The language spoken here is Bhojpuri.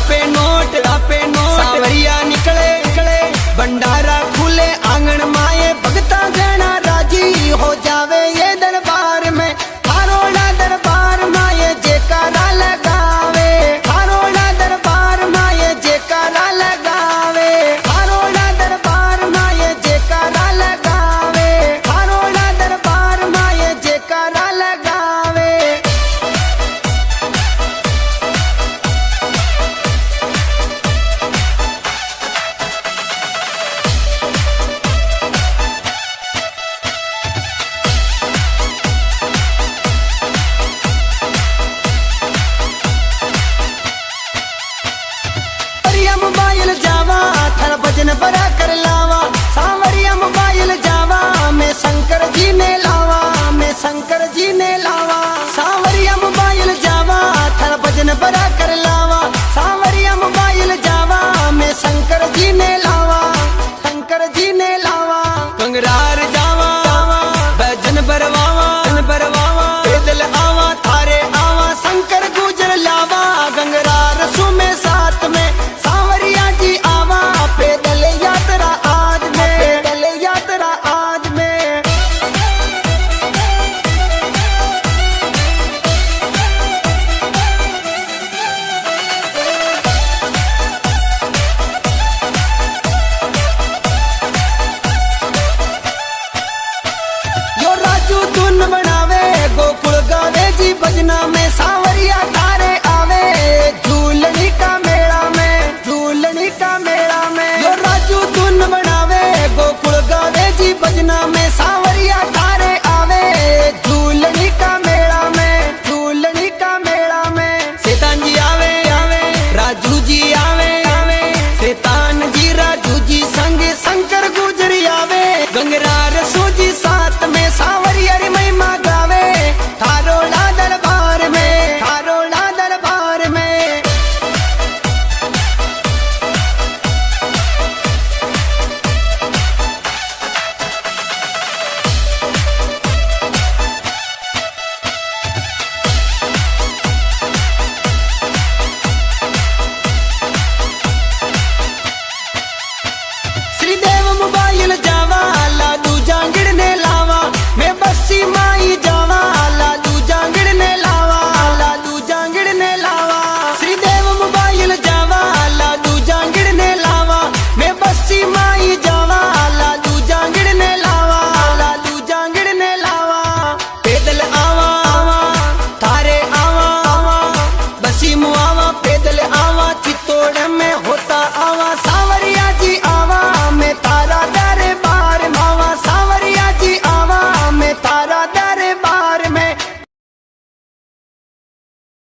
पे नोट सावरिया निकले भंडारा खुले आंगन माए भगता गणा राजी हो जावे ये दरबार में थारोड़ा दरबार माए जयकारा लगावे थारोड़ा दरबार माए जयकारा लगावे थारोड़ा दरबार माए जयकारा लगावे थारोड़ा दरबार माए जयकारा लगावे। मोबाइल जावा थर भजन बड़ा कर लावा सांवरिया मोबाइल जावा मैं शंकर जी ने लावा मैं शंकर जी ने लावा सांवरिया मोबाइल जावा थर भजन बड़ा कर लावा